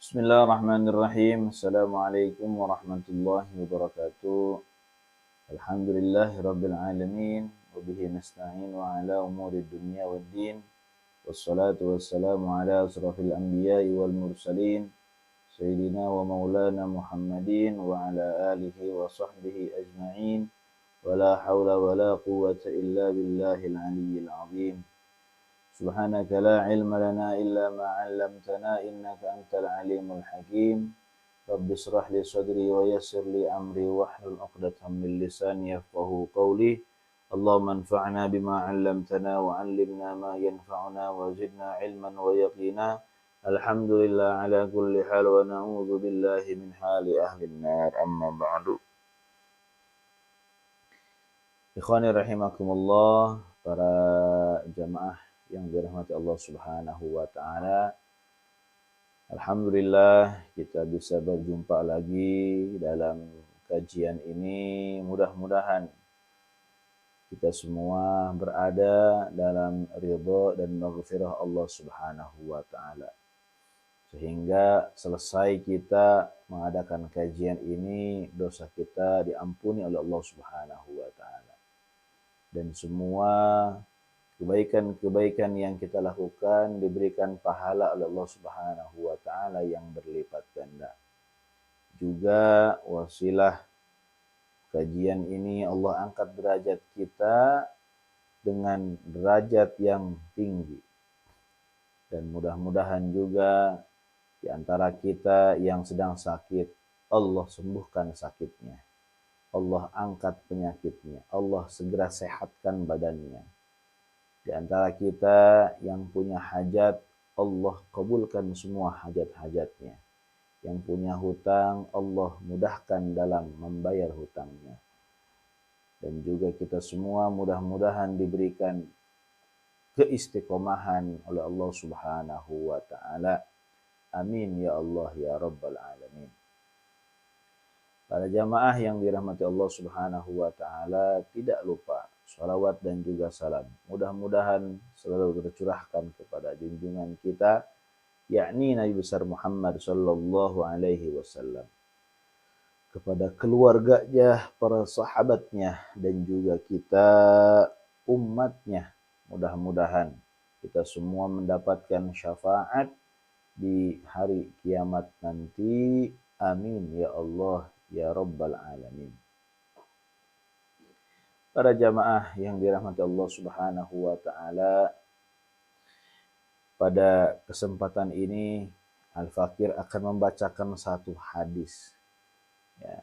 Bismillahirrahmanirrahim. Assalamualaikum warahmatullahi wabarakatuh. Alhamdulillahi rabbil alamin. Wabihi nasta'in wa ala umuri dunya waddin. Wassalatu wassalamu ala asrafil anbiya'i wal mursalin. Sayyidina wa maulana Muhammadin wa ala alihi wa sahbihi ajma'in. Wa la hawla wa la quwwata illa billahil aliyyil azim. سبحانك لا علم لنا إلا ما علمتنا إنك أنت العليم الحكيم رب اشرح لي صدري ويسر لي أمري واحلل عقدة من لساني يفقهوا قولي اللهم انفعنا بما علمتنا وعلمنا ما ينفعنا وزدنا علما ويقينا الحمد لله على كل حال ونعوذ بالله من حال أهل النار أما بعد. Ikhwani rahimakumullah, para jamaah yang dirahmati Allah Subhanahu wa taala. Alhamdulillah kita bisa berjumpa lagi dalam kajian ini. Mudah-mudahan kita semua berada dalam ridha dan maghfirah Allah Subhanahu wa taala. Sehingga selesai kita mengadakan kajian ini, dosa kita diampuni oleh Allah Subhanahu wa taala. Dan semua kebaikan-kebaikan yang kita lakukan diberikan pahala oleh Allah Subhanahu wa taala yang berlipat ganda. Juga wasilah kajian ini Allah angkat derajat kita dengan derajat yang tinggi. Dan mudah-mudahan juga di antara kita yang sedang sakit, Allah sembuhkan sakitnya. Allah angkat penyakitnya. Allah segera sehatkan badannya. Di antara kita yang punya hajat, Allah kabulkan semua hajat-hajatnya. Yang punya hutang, Allah mudahkan dalam membayar hutangnya. Dan juga kita semua mudah-mudahan diberikan keistiqomahan oleh Allah Subhanahu wa taala. Amin ya Allah ya rabbal alamin. Para jamaah yang dirahmati Allah Subhanahu wa taala, tidak lupa salawat dan juga salam mudah-mudahan selalu tercurahkan kepada junjungan kita, yakni Nabi besar Muhammad sallallahu alaihi wasallam, kepada keluarganya, para sahabatnya, dan juga kita umatnya. Mudah-mudahan kita semua mendapatkan syafaat di hari kiamat nanti. Amin ya Allah ya rabbal alamin. Para jamaah yang dirahmati Allah Subhanahu wa taala, pada kesempatan ini Al-Fakir akan membacakan satu hadis, ya,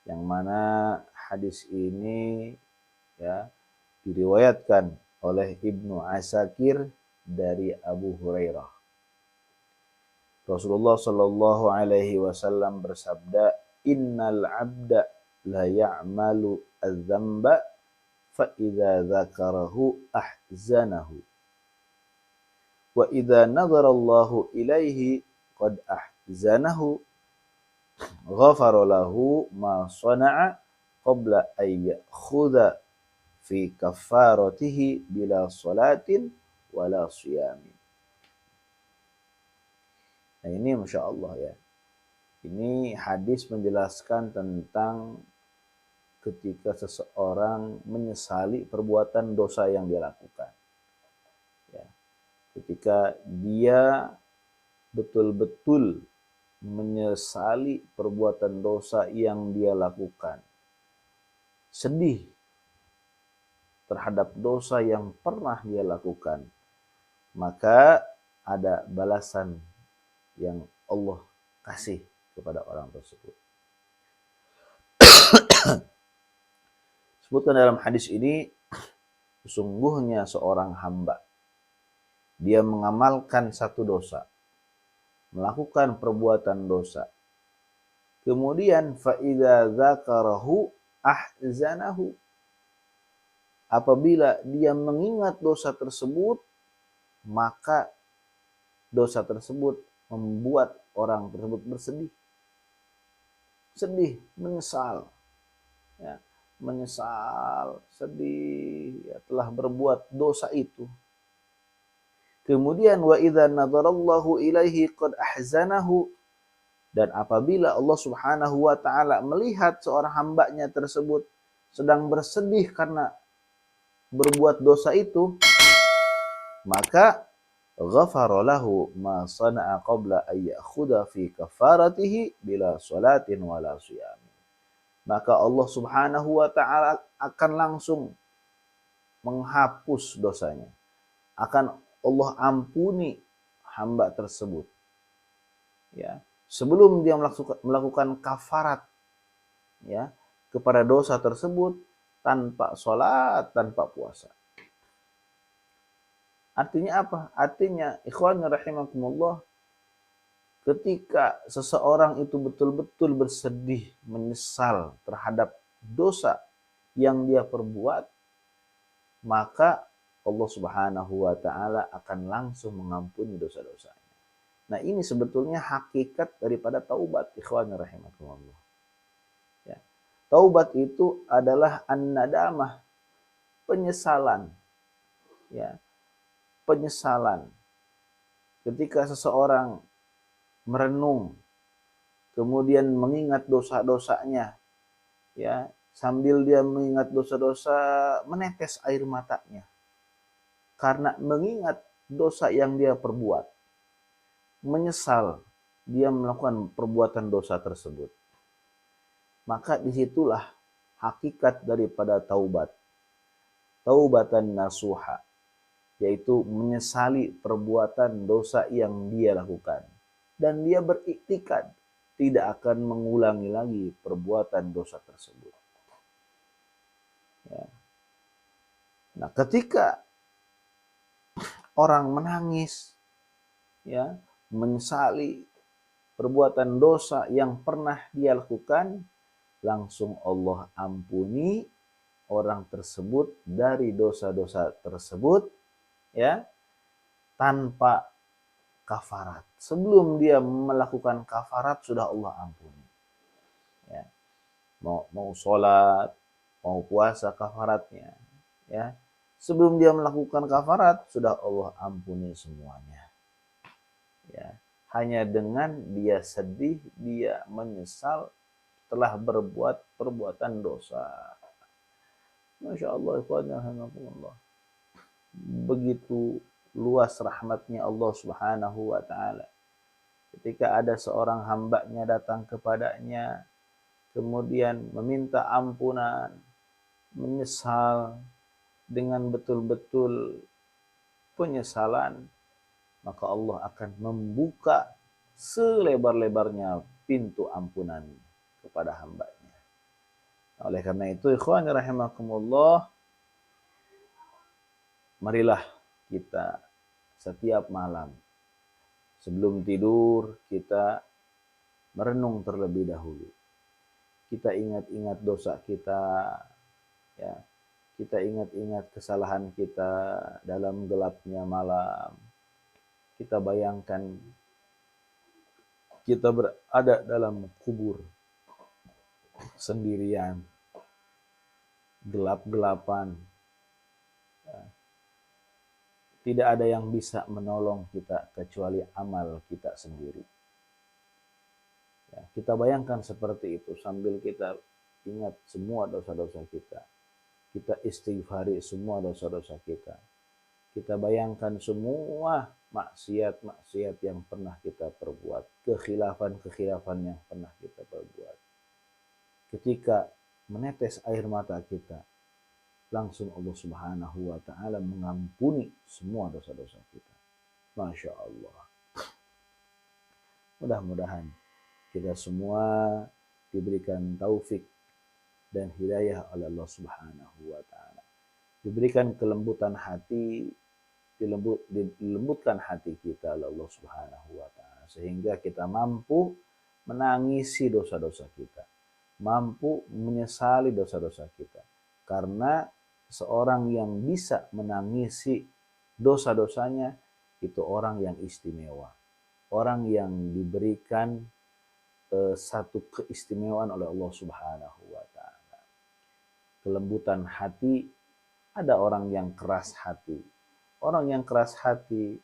yang mana hadis ini, ya, diriwayatkan oleh Ibnu Asakir dari Abu Hurairah. Rasulullah Shallallahu alaihi wasallam bersabda, "Innal 'abda la ya'malu adz-dzamba fa idza dzakarahu ahzanahu wa idza nadhara Allahu ilaihi qad ahzanahu ghafara lahu ma sana'a qabla ay ya'khudha fi kafaratihi bila salatin wala siyamin." Nah ini Masya Allah ya. Ini hadis menjelaskan tentang ketika seseorang menyesali perbuatan dosa yang dia lakukan. Ya. Ketika dia betul-betul menyesali perbuatan dosa yang dia lakukan. Sedih terhadap dosa yang pernah dia lakukan. Maka ada balasan yang Allah kasih kepada orang tersebut. Sebutkan dalam hadis ini, sesungguhnya seorang hamba, dia mengamalkan satu dosa, melakukan perbuatan dosa, kemudian fa'idza dzakarahu ahzanahu, apabila dia mengingat dosa tersebut, maka dosa tersebut membuat orang tersebut bersedih. Sedih, menyesal. Ya, menyesal, sedih, ya, telah berbuat dosa itu. Kemudian wa idza nadharallahu ilaihi qad ahzanahu, dan apabila Allah Subhanahu wa taala melihat seorang hambanya tersebut sedang bersedih karena berbuat dosa itu, maka ghafara lahu ma sana'a qabla ay ya'khudha fi kafaratihi bila salatin wala siyam. Maka Allah Subhanahu wa taala akan langsung menghapus dosanya. Akan Allah ampuni hamba tersebut. Ya, sebelum dia melakukan kafarat ya kepada dosa tersebut tanpa sholat, tanpa puasa. Artinya apa? Artinya ikhwan rahimakumullah, ketika seseorang itu betul-betul bersedih, menyesal terhadap dosa yang dia perbuat, maka Allah Subhanahu wa taala akan langsung mengampuni dosa-dosanya. Nah, ini sebetulnya hakikat daripada taubat, ikhwan rahimakumullah. Ya. Taubat itu adalah an-nadamah, penyesalan. Ya. Penyesalan. Ketika seseorang merenung, kemudian mengingat dosa-dosanya, ya, sambil dia mengingat dosa-dosa, menetes air matanya. Karena mengingat dosa yang dia perbuat. Menyesal dia melakukan perbuatan dosa tersebut. Maka disitulah hakikat daripada taubat. Taubatan nasuha, yaitu menyesali perbuatan dosa yang dia lakukan. Dan dia beriktikad tidak akan mengulangi lagi perbuatan dosa tersebut. Ya. Nah, ketika orang menangis, ya, menyesali perbuatan dosa yang pernah dia lakukan, langsung Allah ampuni orang tersebut dari dosa-dosa tersebut, ya, tanpa kafarat. Sebelum dia melakukan kafarat sudah Allah ampuni. Ya. Mau sholat, mau puasa kafaratnya, ya. Sebelum dia melakukan kafarat sudah Allah ampuni semuanya. Ya, hanya dengan dia sedih, dia menyesal telah berbuat perbuatan dosa. Masya Allah, alhamdulillah. Begitu luas rahmatnya Allah Subhanahu wa ta'ala. Ketika ada seorang hambanya datang kepadanya, kemudian meminta ampunan, menyesal dengan betul-betul penyesalan, maka Allah akan membuka selebar-lebarnya pintu ampunan kepada hambanya. Oleh karena itu, ikhwan rahimakumullah, marilah kita setiap malam sebelum tidur kita merenung terlebih dahulu. Kita ingat-ingat dosa kita, ya. Kita ingat-ingat kesalahan kita dalam gelapnya malam. Kita bayangkan kita berada dalam kubur sendirian, gelap-gelapan. Tidak ada yang bisa menolong kita kecuali amal kita sendiri. Ya, kita bayangkan seperti itu sambil kita ingat semua dosa-dosa kita. Kita istighfari semua dosa-dosa kita. Kita bayangkan semua maksiat-maksiat yang pernah kita perbuat, kekhilafan-kekhilafan yang pernah kita perbuat. Ketika menetes air mata kita, langsung Allah Subhanahu wa ta'ala mengampuni semua dosa-dosa kita. Masya Allah. Mudah-mudahan kita semua diberikan taufik dan hidayah oleh Allah Subhanahu wa ta'ala. Diberikan kelembutan hati, dilembutkan hati kita oleh Allah Subhanahu wa ta'ala, sehingga kita mampu menangisi dosa-dosa kita, mampu menyesali dosa-dosa kita. Karena seorang yang bisa menangisi dosa-dosanya itu orang yang istimewa, orang yang diberikan satu keistimewaan oleh Allah Subhanahu wa ta'ala. Kelembutan hati. Ada orang yang keras hati. Orang yang keras hati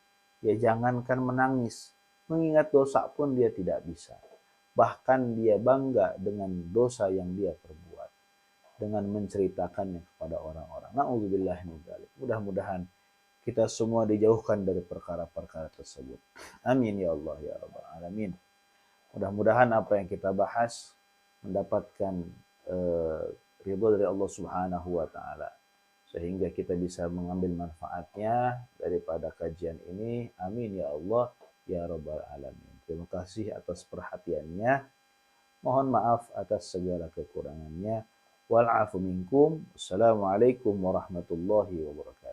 Ya jangankan menangis, mengingat dosa pun dia tidak bisa. Bahkan dia bangga dengan dosa yang dia perbuat, dengan menceritakannya kepada orang-orang. Na'udzubillah min dzalik. Mudah-mudahan kita semua dijauhkan dari perkara-perkara tersebut. Amin ya Allah ya rabbal alamin. Mudah-mudahan apa yang kita bahas mendapatkan ridho dari Allah Subhanahu wa taala, sehingga kita bisa mengambil manfaatnya daripada kajian ini. Amin ya Allah ya rabbal alamin. Terima kasih atas perhatiannya. Mohon maaf atas segala kekurangannya. Wal afu minkum. Wassalamualaikum warahmatullahi wabarakatuh.